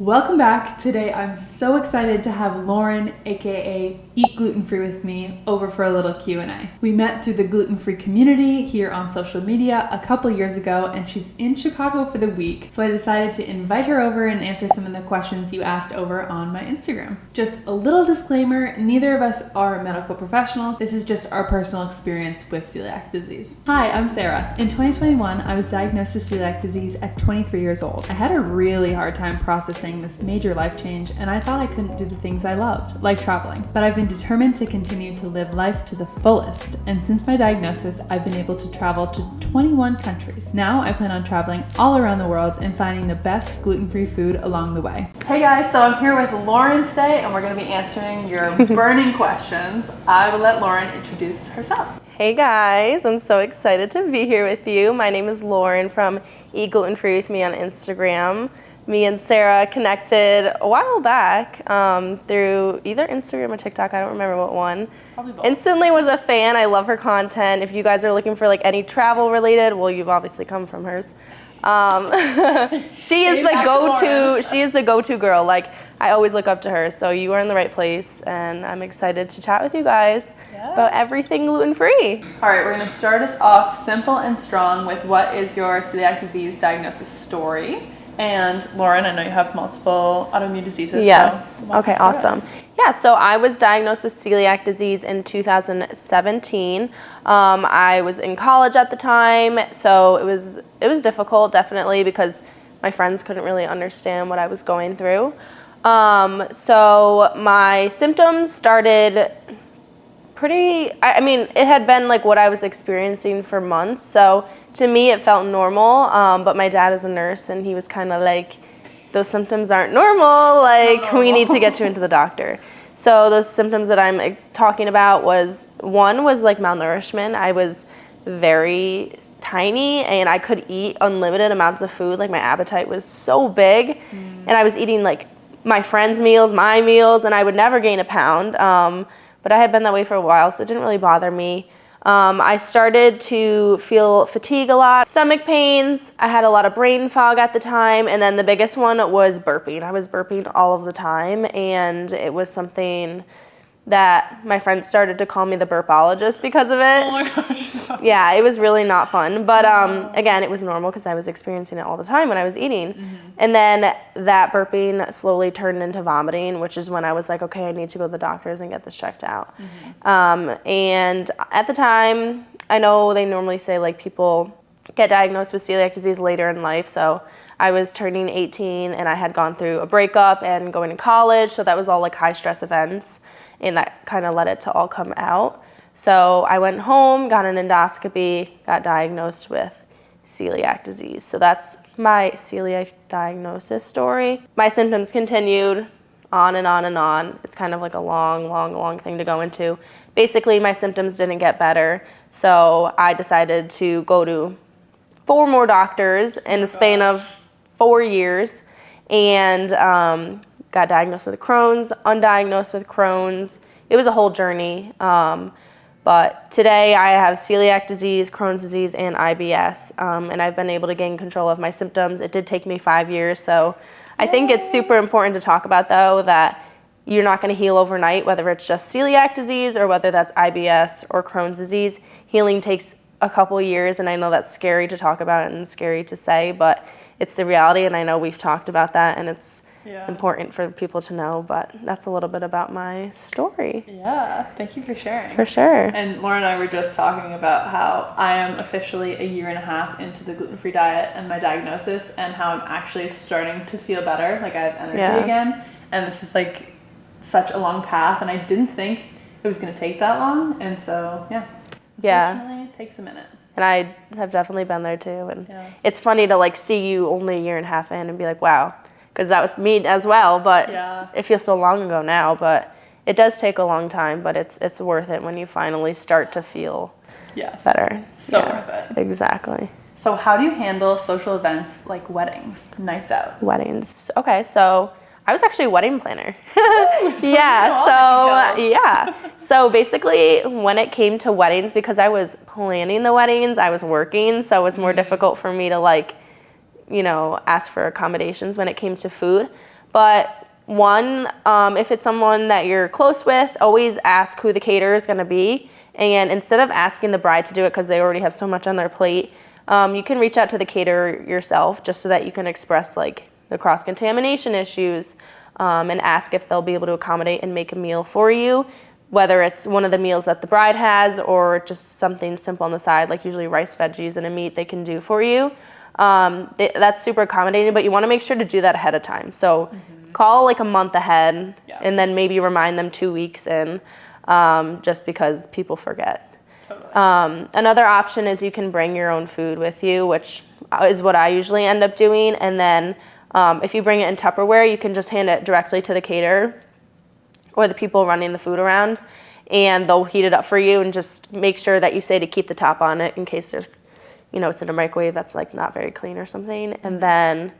Welcome back. Today I'm so excited to have Lauren, aka Eat Gluten Free with me, over for a little Q&A. We met through the gluten-free community here on social media a couple years ago, and she's in Chicago for the week, so I decided to invite her over and answer some of the questions you asked over on my Instagram. Just a little disclaimer, neither of us are medical professionals. This is just our personal experience with celiac disease. Hi, I'm Sarah. In 2021, I was diagnosed with celiac disease at 23 years old. I had a really hard time processing this major life change, and I thought I couldn't do the things I loved, like traveling. But I've been determined to continue to live life to the fullest, and since my diagnosis, I've been able to travel to 21 countries. Now I plan on traveling all around the world and finding the best gluten-free food along the way. Hey guys, so I'm here with Lauren today, and we're going to be answering your burning questions. I will let Lauren introduce herself. Hey guys, I'm so excited to be here with you. My name is Lauren from Eat Gluten Free with me on Instagram. Me and Sarah connected a while back through either Instagram or TikTok. I don't remember what one. Probably both. Instantly was a fan. I love her content. If you guys are looking for like any travel related, well, you've obviously come from hers. She is the go-to. She is the go-to girl. Like, I always look up to her. So you are in the right place, and I'm excited to chat with you guys about everything gluten-free. All right, we're going to start us off simple and strong with what is your celiac disease diagnosis story. And Lauren, I know you have multiple autoimmune diseases. Yes. So okay, awesome. Yeah, so I was diagnosed with celiac disease in 2017. I was in college at the time, so it was difficult, definitely, because my friends couldn't really understand what I was going through. So my symptoms started it had been like what I was experiencing for months. So to me, it felt normal. But my dad is a nurse, and he was kind of like, those symptoms aren't normal. Like, we need to get you into the doctor. So those symptoms that I'm talking about was like malnourishment. I was very tiny, and I could eat unlimited amounts of food. Like, my appetite was so big, and I was eating like my friends' meals, my meals, and I would never gain a pound. But I had been that way for a while, so it didn't really bother me. I started to feel fatigue a lot, stomach pains. I had a lot of brain fog at the time, and then the biggest one was burping. I was burping all of the time, and it was something that my friends started to call me the burpologist because of it. Oh my gosh. No. Yeah, it was really not fun. But again, it was normal because I was experiencing it all the time when I was eating. Mm-hmm. And then that burping slowly turned into vomiting, which is when I was like, okay, I need to go to the doctors and get this checked out. Mm-hmm. And at the time, I know they normally say like people get diagnosed with celiac disease later in life. So I was turning 18, and I had gone through a breakup and going to college. So that was all like high stress events. And that kind of let it to all come out. So I went home, got an endoscopy, got diagnosed with celiac disease. So that's my celiac diagnosis story. My symptoms continued on and on and on. It's kind of like a long thing to go into. Basically, my symptoms didn't get better. So I decided to go to 4 more doctors in the span of 4 years, and got diagnosed with Crohn's, undiagnosed with Crohn's. It was a whole journey. But today I have celiac disease, Crohn's disease, and IBS. And I've been able to gain control of my symptoms. It did take me 5 years. So I think it's super important to talk about, though, that you're not going to heal overnight, whether it's just celiac disease or whether that's IBS or Crohn's disease. Healing takes a couple years, and I know that's scary to talk about and scary to say, but it's the reality, and I know we've talked about that, and it's important for people to know, but that's a little bit about my story. Yeah, thank you for sharing. For sure. And Lauren and I were just talking about how I am officially a year and a half into the gluten-free diet and my diagnosis, and how I'm actually starting to feel better, like I have energy again, and this is like such a long path, and I didn't think it was going to take that long, and so unfortunately it takes a minute. And I have definitely been there too, and it's funny to like see you only a year and a half in and be like, wow, because that was me as well, but it feels so long ago now, but it does take a long time, but it's worth it when you finally start to feel better. So worth it. Exactly. So how do you handle social events like weddings, nights out? Weddings. Okay, so I was actually a wedding planner. So basically when it came to weddings, because I was planning the weddings, I was working, so it was more difficult for me to like, ask for accommodations when it came to food. But one, if it's someone that you're close with, always ask who the caterer is going to be. And instead of asking the bride to do it because they already have so much on their plate, you can reach out to the caterer yourself just so that you can express like the cross-contamination issues and ask if they'll be able to accommodate and make a meal for you, whether it's one of the meals that the bride has or just something simple on the side, like usually rice, veggies, and a meat they can do for you. That's super accommodating, but you want to make sure to do that ahead of time. So call like a month ahead and then maybe remind them 2 weeks in, just because people forget. Totally. Another option is you can bring your own food with you, which is what I usually end up doing. And then if you bring it in Tupperware, you can just hand it directly to the caterer or the people running the food around, and they'll heat it up for you, and just make sure that you say to keep the top on it in case there's, it's in a microwave that's like not very clean or something. And then,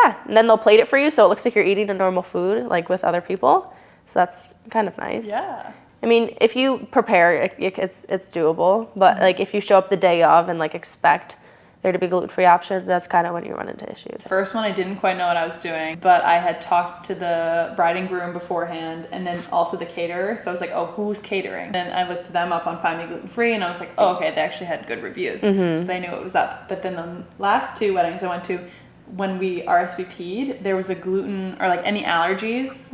and then they'll plate it for you so it looks like you're eating a normal food like with other people. So that's kind of nice. Yeah. I mean, if you prepare, it's doable, but like if you show up the day of and like expect there to be gluten-free options, that's kind of when you run into issues. First one, I didn't quite know what I was doing, but I had talked to the bride and groom beforehand, and then also the caterer. So I was like, oh, who's catering? And I looked them up on Find Me Gluten-Free, and I was like, oh, okay, they actually had good reviews. So they knew it was up. But then the last 2 weddings I went to, when we RSVP'd, there was a gluten or like any allergies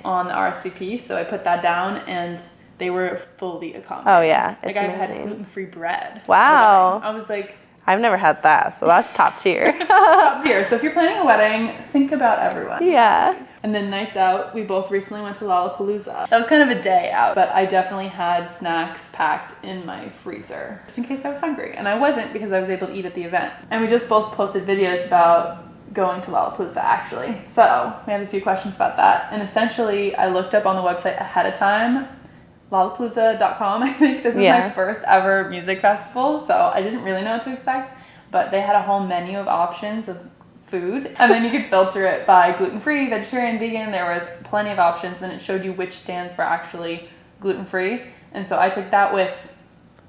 on the RSVP. So I put that down, and they were fully accommodating. Oh, yeah. It's like amazing. I had gluten-free bread. Wow. I was like, I've never had that, so that's top tier. top tier. So if you're planning a wedding, think about everyone. Yeah. And then nights out, we both recently went to Lollapalooza. That was kind of a day out, but I definitely had snacks packed in my freezer just in case I was hungry. And I wasn't, because I was able to eat at the event. And we just both posted videos about going to Lollapalooza, actually. So we have a few questions about that. And essentially, I looked up on the website ahead of time. Lollapalooza.com, I think. This is my first ever music festival, so I didn't really know what to expect, but they had a whole menu of options of food, and then you could filter it by gluten-free, vegetarian, vegan. There was plenty of options, and it showed you which stands were actually gluten-free. And so I took that with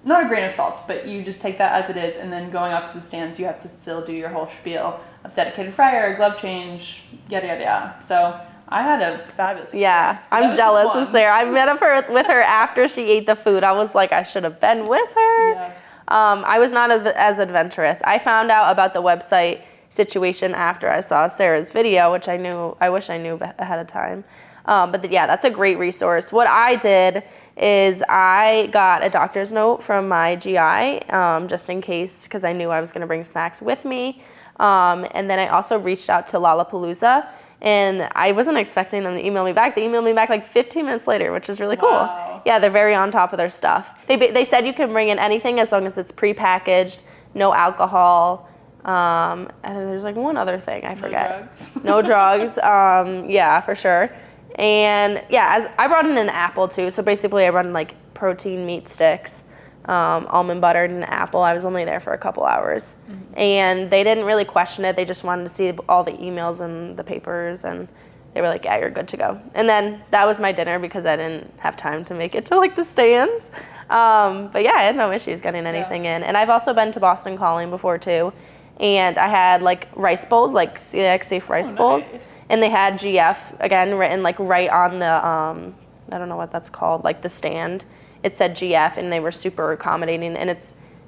not a grain of salt, but you just take that as it is, and then going up to the stands, you have to still do your whole spiel of dedicated fryer, glove change, yada yada yada. So I had a fabulous experience. Yeah, I'm jealous of Sarah. I met up with her after she ate the food. I was like, I should have been with her. Yes. I was not as adventurous. I found out about the website situation after I saw Sarah's video, which I wish I knew ahead of time. But that's a great resource. What I did is I got a doctor's note from my GI, just in case, because I knew I was going to bring snacks with me. And then I also reached out to Lollapalooza, and I wasn't expecting them to email me back. They emailed me back like 15 minutes later, which is really cool. Wow. Yeah, they're very on top of their stuff. They said you can bring in anything as long as it's prepackaged, no alcohol, and there's like one other thing I forget. No drugs. Yeah, for sure. And as I brought in an apple too. So basically I brought in like protein meat sticks, almond butter, and an apple. I was only there for a couple hours. And they didn't really question it. They just wanted to see all the emails and the papers, and they were like, yeah, you're good to go. And then that was my dinner because I didn't have time to make it to like the stands. But I had no issues getting anything in. And I've also been to Boston Calling before too. And I had like rice bowls, like celiac safe rice bowls. Nice. And they had GF, again, written like right on the, I don't know what that's called, like the stand. It said GF, and they were super accommodating. And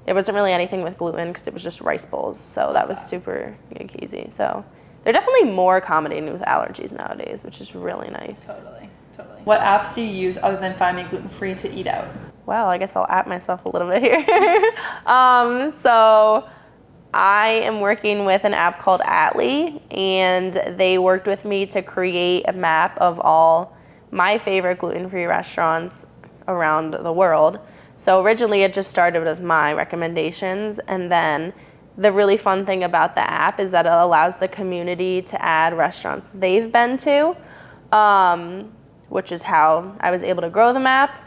there wasn't really anything with gluten because it was just rice bowls. So that was super easy. So they're definitely more accommodating with allergies nowadays, which is really nice. Totally. What apps do you use other than Find Me Gluten-Free to eat out? Well, I guess I'll app myself a little bit here. So I am working with an app called Atli, and they worked with me to create a map of all my favorite gluten-free restaurants around the world. So originally it just started with my recommendations, and then the really fun thing about the app is that it allows the community to add restaurants they've been to, which is how I was able to grow the map.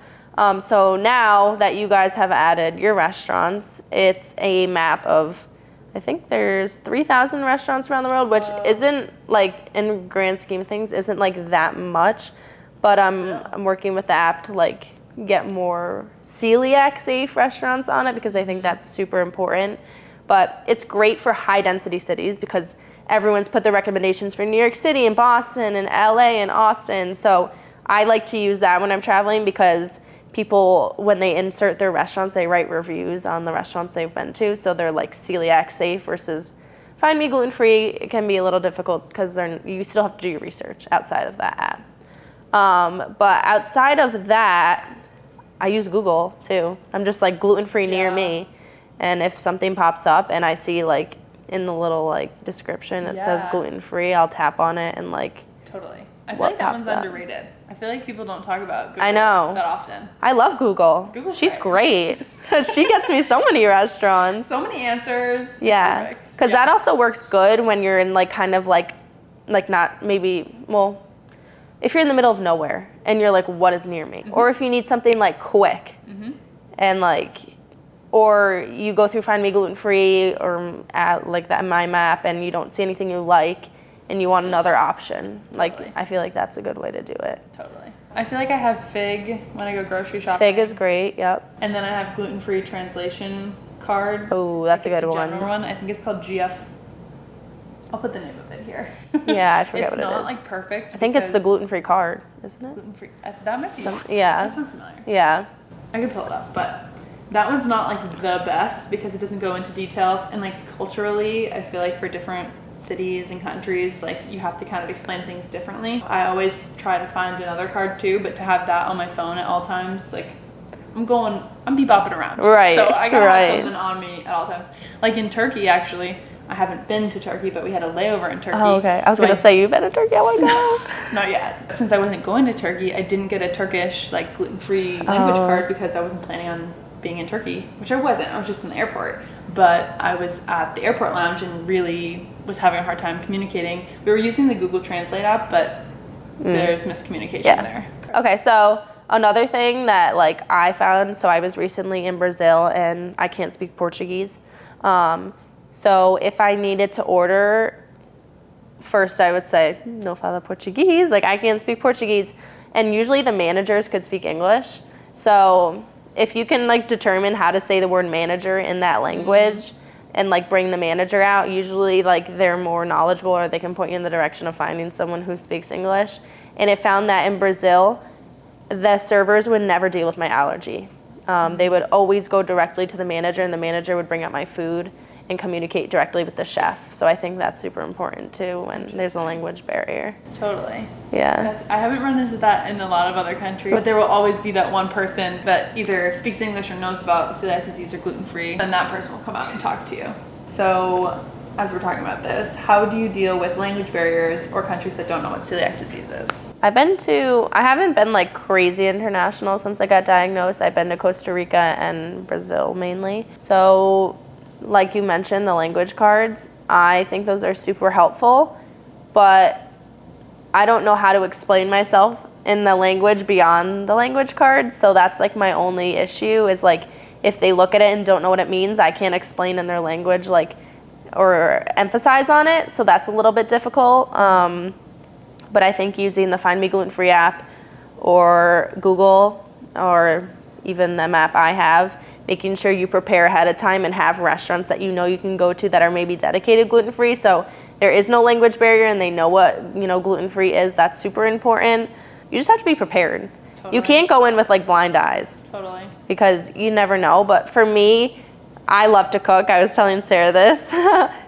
So now that you guys have added your restaurants, it's a map of, I think there's 3,000 restaurants around the world, which isn't like, in grand scheme of things, isn't like that much. But I'm working with the app to like get more celiac safe restaurants on it because I think that's super important. But it's great for high density cities because everyone's put the recommendations for New York City and Boston and LA and Austin. So I like to use that when I'm traveling because people, when they insert their restaurants, they write reviews on the restaurants they've been to. So they're like celiac safe versus find me gluten-free. It can be a little difficult because you still have to do your research outside of that app. But outside of that, I use Google too. I'm just like gluten-free near me. And if something pops up and I see like in the little like description it says gluten-free, I'll tap on it and like. Totally. I feel like that one's underrated. I feel like people don't talk about Google that often. I love Google. She's great. She gets me so many restaurants. So many answers. Yeah. Because that also works good when you're in like kind of like not maybe, well, if you're in the middle of nowhere and you're like, what is near me? Or if you need something like quick and like, or you go through Find Me Gluten Free or at like that My Map and you don't see anything you like and you want another option. Like, I feel like that's a good way to do it. Totally. I feel like I have Fig when I go grocery shopping. Fig is great, yep. And then I have gluten-free translation card. Oh, that's a good one. General one. I think it's called GF. I'll put the name of it here. Yeah, I forget what it is. It's not like perfect. I think it's the gluten-free card, isn't it? Gluten-free. That might be. Yeah. That sounds familiar. Yeah. I could pull it up, but that one's not like the best because it doesn't go into detail. And like culturally, I feel like for different cities and countries, like you have to kind of explain things differently. I always try to find another card too, but to have that on my phone at all times, like I'm bebopping around. Right. So I gotta have something on me at all times. Like in Turkey, actually, I haven't been to Turkey, but we had a layover in Turkey. Oh, okay. I was gonna say you've been to Turkey. I want to go. Not yet. Since I wasn't going to Turkey, I didn't get a Turkish like gluten-free language card because I wasn't planning on being in Turkey, which I wasn't. I was just in the airport. But I was at the airport lounge and really was having a hard time communicating. We were using the Google Translate app, but there's miscommunication there. Okay, so another thing that like I found, so I was recently in Brazil and I can't speak Portuguese. So if I needed to order, first I would say, no fala Portuguese, like I can't speak Portuguese. And usually the managers could speak English. So if you can like determine how to say the word manager in that language and like bring the manager out, usually like they're more knowledgeable or they can point you in the direction of finding someone who speaks English. And it found that in Brazil, the servers would never deal with my allergy. They would always go directly to the manager and the manager would bring out my food and communicate directly with the chef. So I think that's super important too when there's a language barrier. Totally. Yeah. I haven't run into that in a lot of other countries, but there will always be that one person that either speaks English or knows about celiac disease or gluten-free, and that person will come out and talk to you. So as we're talking about this, how do you deal with language barriers or countries that don't know what celiac disease is? I haven't been like crazy international since I got diagnosed. I've been to Costa Rica and Brazil mainly. So like you mentioned, the language cards, I think those are super helpful, but I don't know how to explain myself in the language beyond the language cards. So that's like my only issue is like, if they look at it and don't know what it means, I can't explain in their language, like, or emphasize on it. So that's a little bit difficult. But I think using the Find Me Gluten Free app or Google or even the map I have, making sure you prepare ahead of time and have restaurants that you know you can go to that are maybe dedicated gluten-free. So there is no language barrier and they know what, gluten-free is. That's super important. You just have to be prepared. Totally. You can't go in with like blind eyes. Totally. Because you never know. But for me, I love to cook. I was telling Sarah this.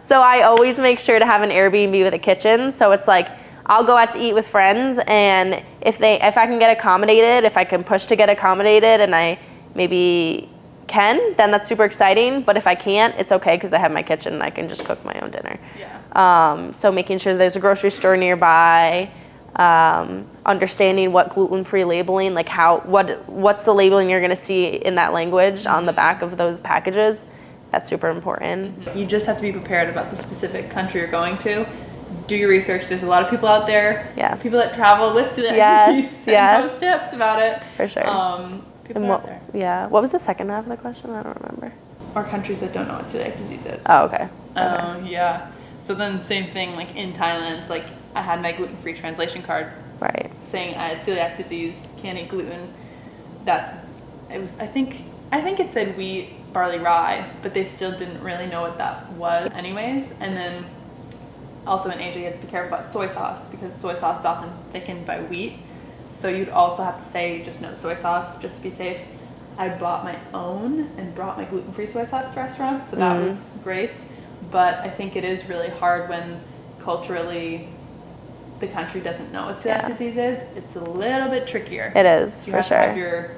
So I always make sure to have an Airbnb with a kitchen. So it's like, I'll go out to eat with friends, and if I can get accommodated, if I can push to get accommodated and I maybe can, then that's super exciting. But if I can't, it's okay because I have my kitchen and I can just cook my own dinner. Yeah. So making sure there's a grocery store nearby, understanding what gluten-free labeling, like what's the labeling you're gonna see in that language on the back of those packages, that's super important. You just have to be prepared about the specific country you're going to. Do your research. There's a lot of people out there. Yeah. People that travel with celiac disease and post tips about it. For sure. People out there. Yeah. What was the second half of the question? I don't remember. Or countries that don't know what celiac disease is. Oh, okay. Yeah. So then same thing, like in Thailand, like I had my gluten-free translation card. Right. Saying I had celiac disease, can't eat gluten. I think it said wheat, barley, rye, but they still didn't really know what that was anyways. And then also in Asia, you have to be careful about soy sauce because soy sauce is often thickened by wheat. So you'd also have to say just no soy sauce, just to be safe. I bought my own and brought my gluten-free soy sauce to restaurants, so that was great. But I think it is really hard when culturally the country doesn't know what celiac disease is. It's a little bit trickier. It is, you for have sure. To have your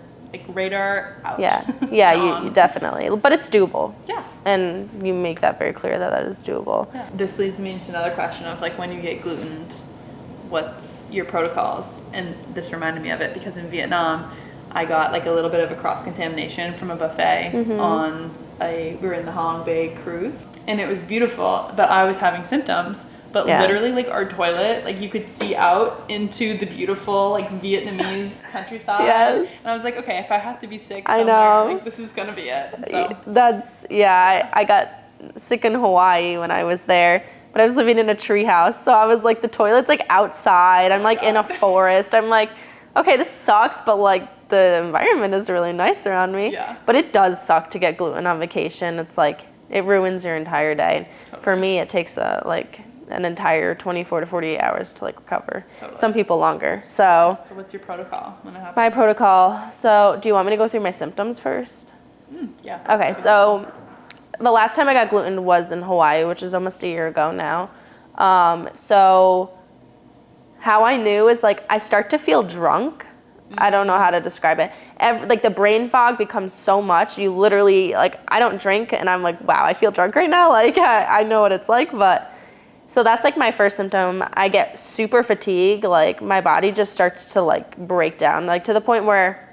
radar out. Yeah, you definitely. But it's doable. Yeah. And you make that very clear that is doable. Yeah. This leads me into another question of when you get gluten, what's your protocols? And this reminded me of it because in Vietnam, I got a little bit of a cross-contamination from a buffet we were in the Halong Bay cruise, and it was beautiful, but I was having symptoms. But literally, our toilet, you could see out into the beautiful, Vietnamese countryside. Yes. And I was like, okay, if I have to be sick somewhere, this is gonna be it. So. I got sick in Hawaii when I was there, but I was living in a treehouse, so I was the toilet's outside. I'm in a forest. I'm okay, this sucks, but the environment is really nice around me. Yeah. But it does suck to get gluten on vacation. It's it ruins your entire day. Totally. For me, it takes an entire 24 to 48 hours to recover. Totally. Some people longer. So what's your protocol when it happens? my protocol. So do you want me to go through my symptoms first? Yeah. Okay, so the last time I got gluten was in Hawaii, which is almost a year ago now. So how I knew is I start to feel drunk. I don't know how to describe it. The brain fog becomes so much. You literally, I don't drink and I'm wow, I feel drunk right now. I know what it's but so that's my first symptom. I get super fatigued. My body just starts to break down, to the point where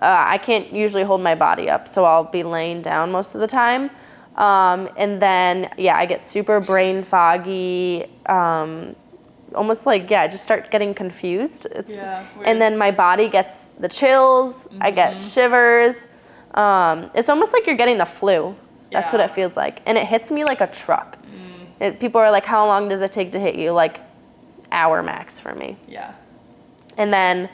I can't usually hold my body up. So I'll be laying down most of the time. And then, I get super brain foggy. Almost I just start getting confused. And then my body gets the chills. I get shivers. It's almost you're getting the flu. That's what it feels like. And it hits me like a truck. People are how long does it take to hit you? Hour max for me. Yeah. And then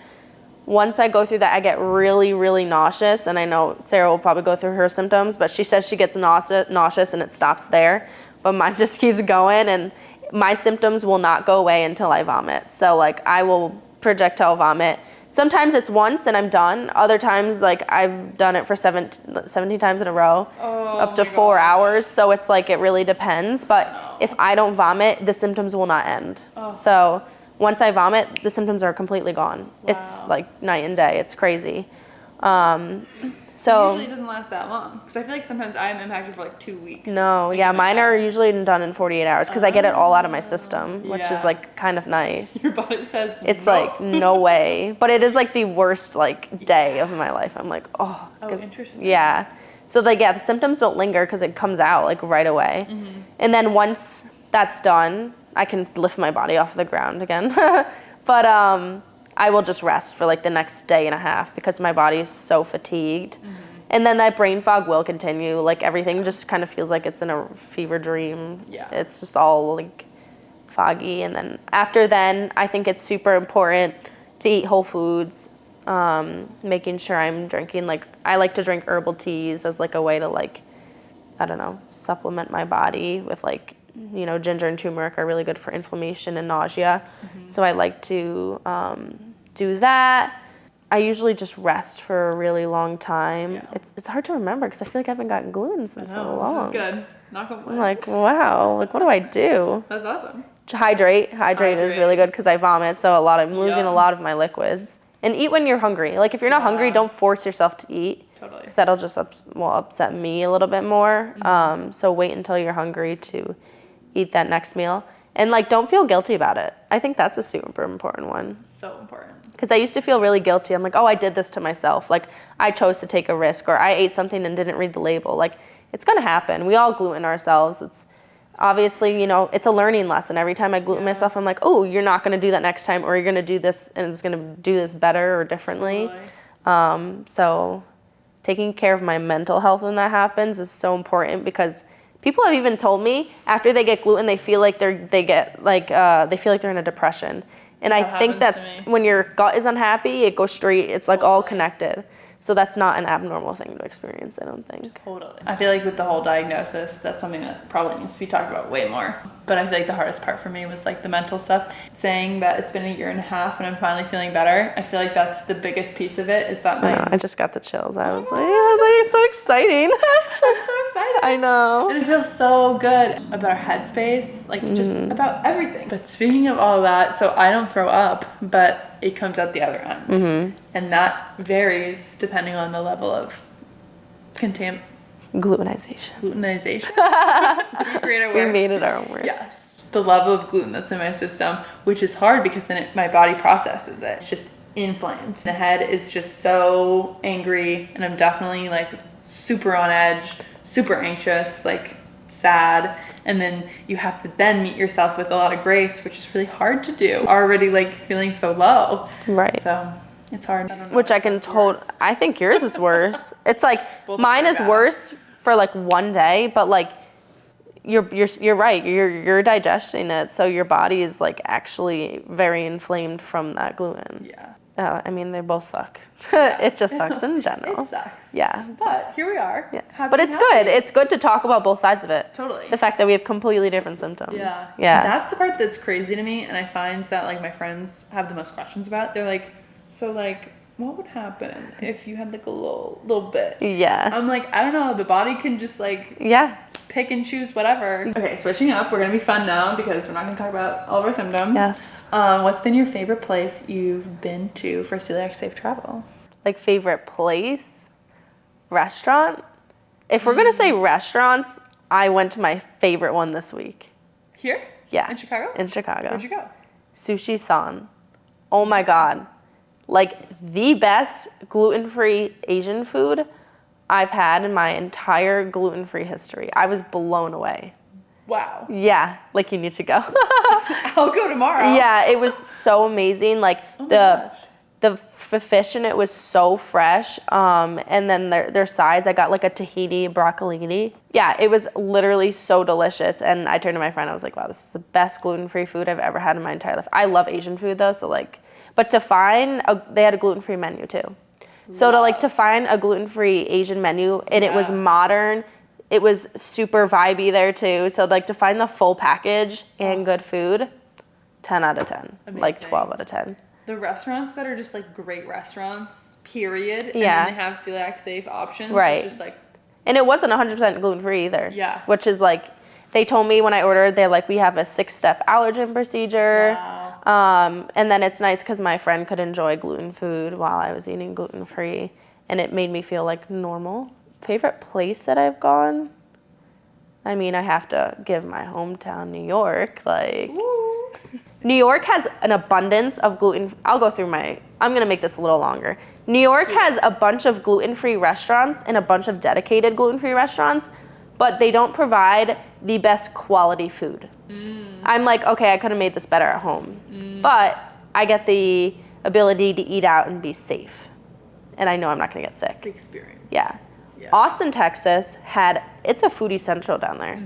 once I go through that, I get really, really nauseous. And I know Sarah will probably go through her symptoms, but she says she gets nauseous and it stops there. But mine just keeps going, and my symptoms will not go away until I vomit. So I will projectile vomit. Sometimes it's once and I'm done. Other times I've done it for 17 times in a row, up to 4 hours. So it's it really depends. But if I don't vomit, the symptoms will not end. So once I vomit, the symptoms are completely gone. Wow. It's night and day. It's crazy. So it usually doesn't last that long, because I feel sometimes I am impacted for 2 weeks. No, mine are usually done in 48 hours because I get it all out of my system, which is kind of nice. Your body says it's no. No way, but it is the worst day of my life. I'm oh, interesting. Yeah, so the symptoms don't linger because it comes out right away, and then once that's done, I can lift my body off the ground again. But I will just rest for the next day and a half because my body is so fatigued. And then that brain fog will continue. Everything just kind of feels it's in a fever dream. Yeah. It's just all foggy. And then after then, I think it's super important to eat whole foods, making sure I'm drinking, I like to drink herbal teas as a way to I don't know, supplement my body with ginger and turmeric are really good for inflammation and nausea. So I like to do that. I usually just rest for a really long time. Yeah. It's hard to remember because I feel I haven't gotten gluten since so long. This is good. Knock on wood. I'm wow, what do I do? That's awesome. Hydrate is really good because I vomit, so I'm losing a lot of my liquids. And eat when you're hungry. If you're not hungry, don't force yourself to eat. Totally. Because that'll just upset me a little bit more. So wait until you're hungry to eat that next meal. And don't feel guilty about it. I think that's a super important one. So important. Because I used to feel really guilty. I'm oh, I did this to myself. I chose to take a risk, or I ate something and didn't read the label. It's gonna happen. We all gluten ourselves. It's obviously, it's a learning lesson. Every time I gluten myself, I'm oh, you're not gonna do that next time, or you're gonna do this and it's gonna do this better or differently. Totally. So taking care of my mental health when that happens is so important, because people have even told me after they get gluten, they feel they feel they're in a depression. And I think that's when your gut is unhappy, it goes straight, it's all connected. So that's not an abnormal thing to experience, I don't think. Totally. I feel like with the whole diagnosis, that's something that probably needs to be talked about way more. But I feel like the hardest part for me was like the mental stuff. Saying that it's been a year and a half and I'm finally feeling better, I feel like that's the biggest piece of it, is that I just got the chills. I was like, yeah, it's so exciting. I'm so excited. I know. And it feels so good about our headspace, like just about everything. But speaking of all of that, so I don't throw up, but it comes out the other end. And that varies depending on the level of Glutenization. Glutenization. Did we create a word? We made it our own word. Yes. The level of gluten that's in my system, which is hard because then my body processes it. It's just inflamed. The head is just so angry, and I'm definitely like super on edge, super anxious, like sad. And then you have to then meet yourself with a lot of grace, which is really hard to do. Already like feeling so low. Right. So it's hard. I don't know. Which I can I think yours is worse. It's like mine is worse for like one day, but like you're right. You're digesting it, so your body is like actually very inflamed from that gluten. Yeah. I mean, they both suck. Yeah. It just sucks in general. It sucks. Yeah. But here we are. Yeah. But it's good. It's good to talk about both sides of it. Totally. The fact that we have completely different symptoms. Yeah. Yeah. That's the part that's crazy to me, and I find that like my friends have the most questions about. They're like, so like, what would happen if you had like a little bit? Yeah. I'm like, I don't know. The body can just like pick and choose whatever. Okay, switching up. We're gonna be fun now because we're not gonna talk about all of our symptoms. Yes. What's been your favorite place you've been to for celiac safe travel? Like favorite place, restaurant. If we're gonna say restaurants, I went to my favorite one this week. Here? Yeah. In Chicago? In Chicago. Where'd you go? Sushi San. Oh my God. Like the best gluten-free Asian food I've had in my entire gluten-free history. I was blown away. Wow. Yeah, like you need to go. I'll go tomorrow. Yeah, it was so amazing. Like the fish in it was so fresh. And then their sides, I got like a tahini broccolini. Yeah, it was literally so delicious. And I turned to my friend, I was like, wow, this is the best gluten-free food I've ever had in my entire life. I love Asian food though, so like, but to find, they had a gluten-free menu too. So to find a gluten-free Asian menu, and it was modern, it was super vibey there too. So like to find the full package and good food, 10 out of 10, amazing. Like 12 out of 10. The restaurants that are just like great restaurants, period, and then they have celiac safe options. Right. It's just like, and it wasn't 100% gluten-free either. Yeah. Which is like, they told me when I ordered, they're like, we have a 6-step allergen procedure. Wow. And then it's nice because my friend could enjoy gluten food while I was eating gluten-free, and it made me feel like normal. Favorite place that I've gone? I mean, I have to give my hometown, New York. Like, Woo. New York has an abundance of gluten. I'm gonna make this a little longer. New York has a bunch of gluten-free restaurants and a bunch of dedicated gluten-free restaurants, but they don't provide the best quality food. I'm like, okay, I could have made this better at home. But I get the ability to eat out and be safe. And I know I'm not gonna get sick. It's the experience. Yeah. Austin, Texas it's a foodie central down there.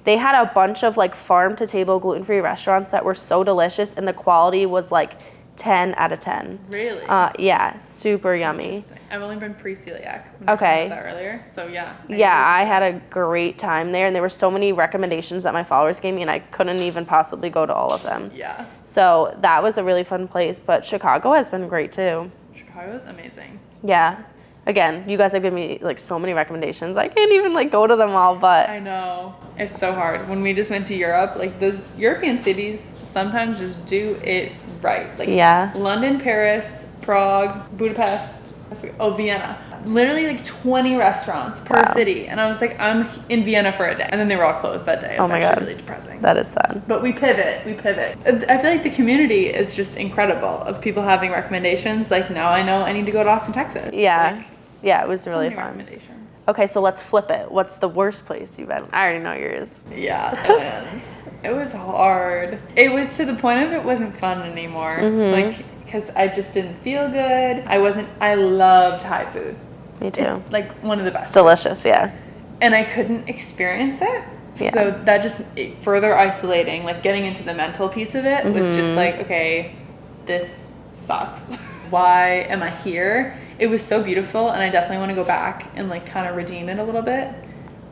They had a bunch of like farm to table gluten-free restaurants that were so delicious, and the quality was like 10 out of 10. Really? Yeah, super yummy. I've only been pre-celiac. Okay. That earlier, so yeah. I had a great time there, and there were so many recommendations that my followers gave me, and I couldn't even possibly go to all of them. Yeah. So that was a really fun place, but Chicago has been great too. Chicago's amazing. Yeah. Again, you guys have given me like so many recommendations. I can't even like go to them all, but I know. It's so hard. When we just went to Europe, like those European cities sometimes just do it right. Like London, Paris, Prague, Budapest, Vienna. Literally like 20 restaurants per city. And I was like, I'm in Vienna for a day. And then they were all closed that day. It was actually really depressing. That is sad. But we pivot. I feel like the community is just incredible of people having recommendations. Like now I know I need to go to Austin, Texas. Yeah. Like, yeah, it was so really many fun. Recommendations. Okay, so let's flip it. What's the worst place you've been? I already know yours. Yeah, it was hard. It was to the point of it wasn't fun anymore. Like, because I just didn't feel good. I loved Thai food. Me too. It's like one of the best. It's delicious, yeah. And I couldn't experience it. Yeah. So that just further isolating, like getting into the mental piece of it was just like, okay, this sucks. Why am I here? It was so beautiful, and I definitely want to go back and like kind of redeem it a little bit.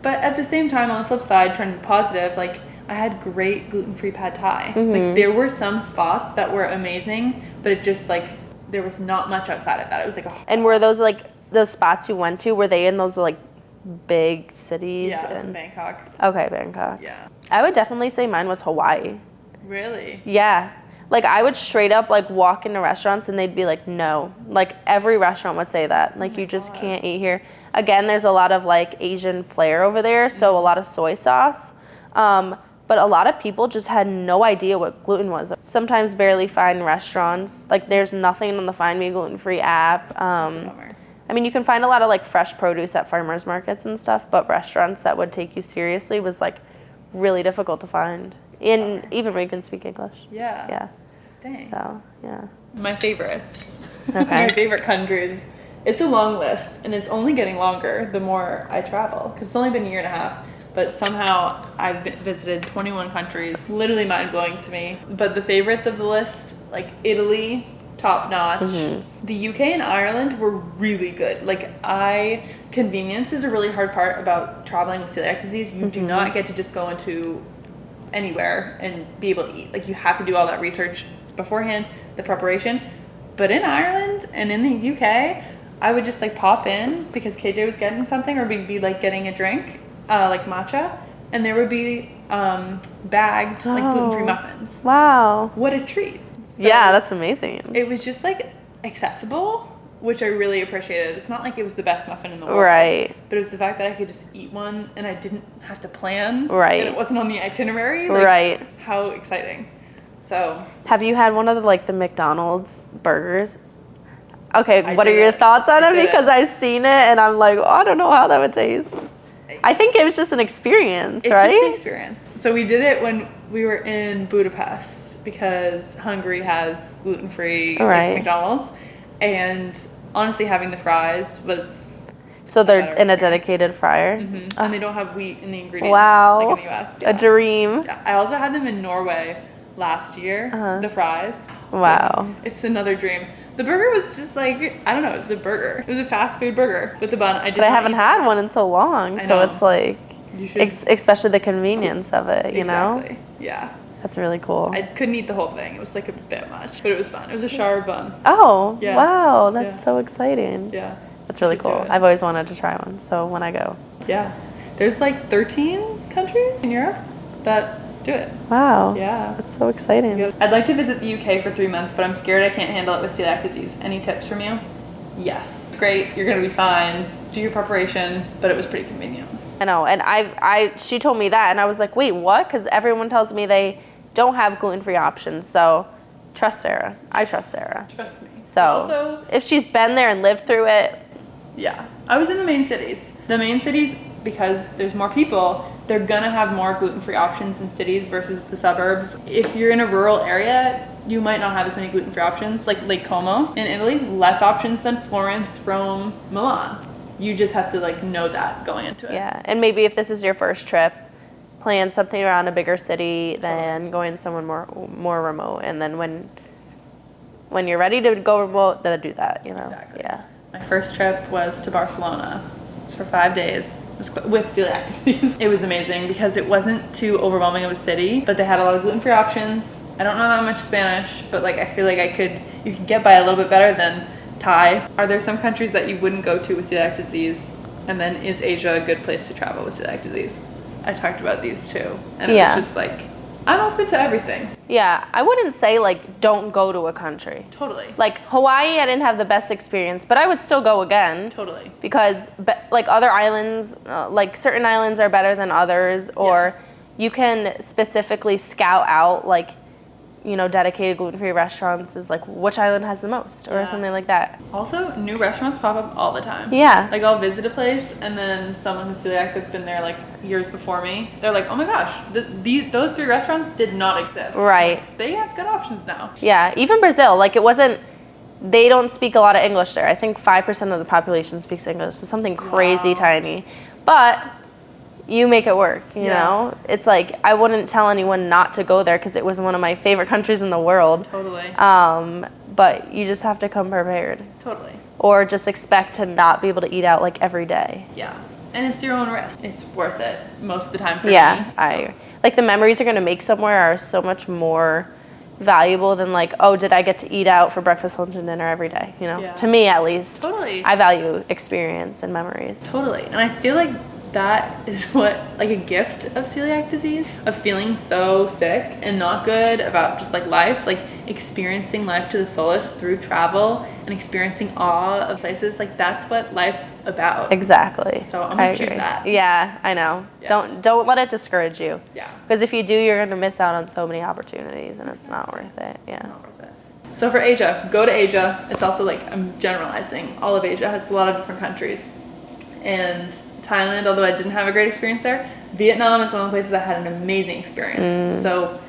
But at the same time, on the flip side, trying to be positive, like I had great gluten-free pad thai. Like there were some spots that were amazing, but it just like there was not much outside of that. It was like And were those like those spots you went to? Were they in those like big cities? Yeah, it was in Bangkok. Okay, Bangkok. Yeah. I would definitely say mine was Hawaii. Really? Yeah. Like I would straight up like walk into restaurants and they'd be like, no. Like every restaurant would say that. Like you just can't eat here. Again, there's a lot of like Asian flair over there, so a lot of soy sauce. But a lot of people just had no idea what gluten was. Sometimes barely find restaurants. Like there's nothing on the Find Me Gluten-Free app. I mean, you can find a lot of like fresh produce at farmers markets and stuff, but restaurants that would take you seriously was like really difficult to find. Even when you can speak English. Yeah. Yeah. Dang. So, yeah. My favorites. Okay. My favorite countries. It's a long list, and it's only getting longer the more I travel, because it's only been a year and a half. But somehow I've visited 21 countries. Literally mind-blowing to me. But the favorites of the list, like Italy, top notch. The UK and Ireland were really good. Like convenience is a really hard part about traveling with celiac disease. You do not get to just go into anywhere and be able to eat. Like you have to do all that research beforehand, the preparation. But in Ireland and in the UK, I would just like pop in because KJ was getting something, or we'd be like getting a drink, like matcha, and there would be bagged like gluten-free muffins. Wow. What a treat. So yeah, that's amazing. It was just like accessible, which I really appreciated. It's not like it was the best muffin in the world. Right. But it was the fact that I could just eat one and I didn't have to plan. Right. And it wasn't on the itinerary. Like, right. How exciting. So. Have you had one of the McDonald's burgers? Okay, what are did your it. thoughts on I it? did Because it. I've seen it and I'm like, oh, I don't know how that would taste. I think it was just an experience, right? It's just the experience. So we did it when we were in Budapest because Hungary has gluten-free McDonald's. And honestly, having the fries was so they're in a dedicated fryer? And they don't have wheat in the ingredients wow. like in the US. A dream. Yeah. I also had them in Norway last year, the fries. Wow. It's another dream. The burger was just like, I don't know, it was a burger. It was a fast food burger with a bun. But I haven't had one in so long, so it's like, you should. Especially the convenience of it, you know? Exactly. Yeah. That's really cool. I couldn't eat the whole thing. It was like a bit much, but it was fun. It was a shower bun. Oh, yeah. Wow. That's so exciting. Yeah. That's really cool. I've always wanted to try one, so when I go. Yeah. There's like 13 countries in Europe that do it. Wow. Yeah. That's so exciting. I'd like to visit the UK for 3 months, but I'm scared I can't handle it with celiac disease. Any tips from you? Yes. Great. You're going to be fine. Do your preparation, but it was pretty convenient. I know. And she told me that, and I was like, wait, what? Because everyone tells me they don't have gluten-free options, so trust Sarah. I trust Sarah. Trust me. So also, if she's been there and lived through it. Yeah. I was in the main cities. The main cities, because there's more people, they're gonna have more gluten-free options in cities versus the suburbs. If you're in a rural area, you might not have as many gluten-free options. Like Lake Como in Italy, less options than Florence, Rome, Milan. You just have to like know that going into it. Yeah, and maybe if this is your first trip, plan something around a bigger city than going somewhere more remote. And then when you're ready to go remote, then do that, you know? Exactly. Yeah. My first trip was to Barcelona. It was for 5 days. It was with celiac disease. It was amazing because it wasn't too overwhelming of a city, but they had a lot of gluten-free options. I don't know that much Spanish, but like I feel like you could get by a little bit better than Thai. Are there some countries that you wouldn't go to with celiac disease? And then is Asia a good place to travel with celiac disease? I talked about these too, and it was just like, I'm open to everything. Yeah, I wouldn't say like don't go to a country. Totally. Like Hawaii, I didn't have the best experience, but I would still go again. Totally. Because like other islands, like certain islands are better than others, or you can specifically scout out like, you know, dedicated gluten-free restaurants is like which island has the most or something like that. Also, new restaurants pop up all the time. Yeah. Like I'll visit a place and then someone who's celiac that's been there like years before me, they're like, oh my gosh, those 3 restaurants did not exist. Right. Like, they have good options now. Yeah, even Brazil, like they don't speak a lot of English there. I think 5% of the population speaks English, so something crazy tiny. But you make it work, you know? It's like, I wouldn't tell anyone not to go there because it was one of my favorite countries in the world. Totally. but you just have to come prepared. Totally. Or just expect to not be able to eat out like every day. Yeah. And it's your own risk. It's worth it most of the time for me. Yeah, like the memories you're gonna make somewhere are so much more valuable than like, oh, did I get to eat out for breakfast, lunch, and dinner every day? You know, Yeah. to me at least. Totally. I value experience and memories. Totally. And I feel like that is what, like, a gift of celiac disease, of feeling so sick and not good about just like life, like experiencing life to the fullest through travel and experiencing awe of places. Like, that's what life's about. Exactly. So I'm gonna choose that. Yeah, I know. Yeah. Don't let it discourage you. Yeah. Because if you do, you're gonna miss out on so many opportunities, and it's not worth it. Yeah. Not worth it. So for Asia, go to Asia. It's also like, I'm generalizing. All of Asia has a lot of different countries. And Thailand, although I didn't have a great experience there, Vietnam is one of the places I had an amazing experience. So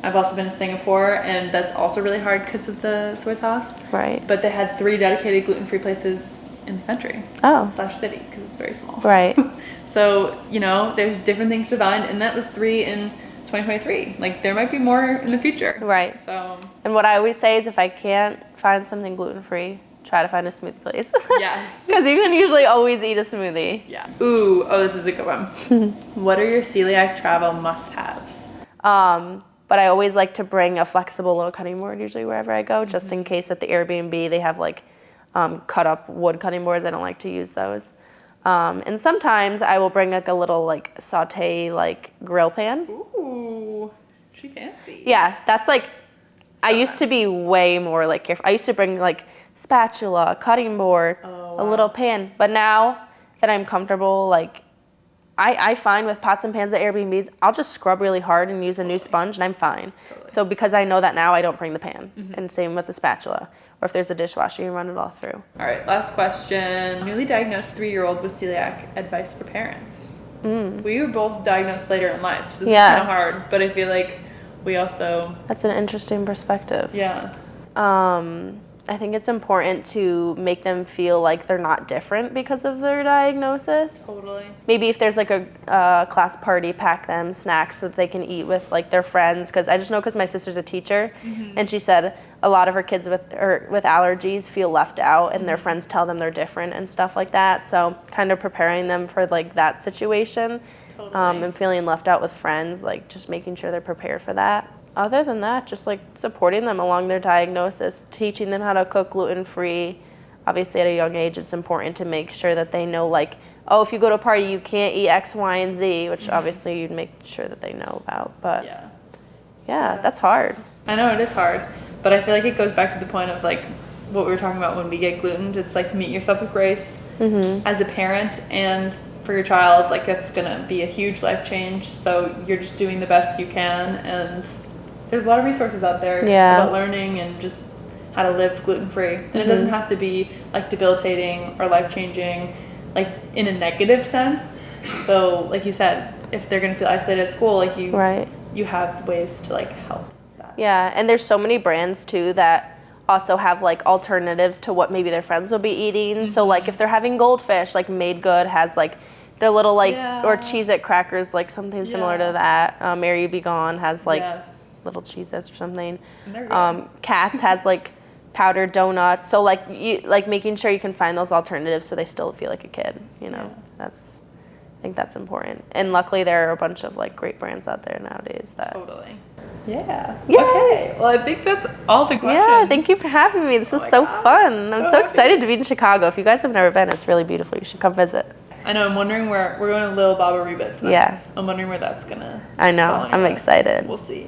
I've also been to Singapore, and that's also really hard because of the soy sauce. Right. But they had 3 dedicated gluten-free places in the country. / city, because it's very small. Right. So, you know, there's different things to find, and that was 3 in 2023. Like, there might be more in the future. Right. So. And what I always say is, if I can't find something gluten-free, try to find a smoothie place. Yes. Because you can usually always eat a smoothie. Yeah. Ooh, oh, this is a good one. What are your celiac travel must-haves? But I always like to bring a flexible little cutting board usually wherever I go, just in case at the Airbnb they have like cut up wood cutting boards. I don't like to use those. And sometimes I will bring like a little like saute like grill pan. Ooh, she fancy. Yeah, that's like, I used to be way more like careful. I used to bring like spatula, cutting board, a little pan. But now that I'm comfortable, like I find with pots and pans at Airbnbs, I'll just scrub really hard and use a new sponge and I'm fine. Totally. So because I know that now, I don't bring the pan. And same with the spatula. Or if there's a dishwasher, you run it all through. All right, last question. Newly diagnosed 3-year-old with celiac, advice for parents. We were both diagnosed later in life, so it's kind of hard. But I feel like we also... That's an interesting perspective. Yeah. I think it's important to make them feel like they're not different because of their diagnosis. Totally. Maybe if there's like a class party, pack them snacks so that they can eat with like their friends. Because I just know because my sister's a teacher, and she said a lot of her kids with allergies feel left out, and their friends tell them they're different and stuff like that. So kind of preparing them for like that situation, and feeling left out with friends, like just making sure they're prepared for that. Other than that, just like supporting them along their diagnosis, teaching them how to cook gluten-free. Obviously at a young age, it's important to make sure that they know like, oh, if you go to a party, you can't eat X, Y, and Z, which obviously you'd make sure that they know about. But yeah, that's hard. I know it is hard, but I feel like it goes back to the point of like what we were talking about when we get gluten. It's like meet yourself with grace as a parent, and for your child, like that's gonna be a huge life change. So you're just doing the best you can, and there's a lot of resources out there about learning and just how to live gluten-free. And it doesn't have to be like debilitating or life-changing, like in a negative sense. So like you said, if they're gonna feel isolated at school, like you have ways to like help that. Yeah, and there's so many brands too that also have like alternatives to what maybe their friends will be eating. So like if they're having goldfish, like Made Good has like the little like, or Cheez-It crackers, like something similar to that. Mary Be Gone has like little Cheez-Its or something. Katz has like powdered donuts. So like you like making sure you can find those alternatives so they still feel like a kid, you know. I think that's important. And luckily there are a bunch of like great brands out there nowadays that Yeah. Okay. Well, I think that's all the questions. Yeah, thank you for having me. This was so fun. I'm so excited to be in Chicago. If you guys have never been, it's really beautiful. You should come visit. I know, I'm wondering where we're going to Lil Baba Rebit tonight. Yeah. I'm wondering where that's gonna I know. I'm excited. We'll see.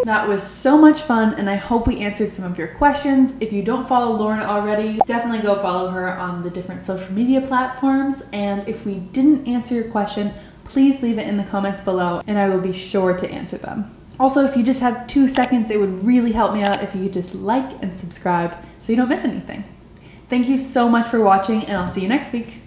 That was so much fun, and I hope we answered some of your questions. If you don't follow Lauren already, definitely go follow her on the different social media platforms. And if we didn't answer your question, please leave it in the comments below, and I will be sure to answer them. Also, if you just have 2 seconds, it would really help me out if you could just like and subscribe so you don't miss anything. Thank you so much for watching, and I'll see you next week.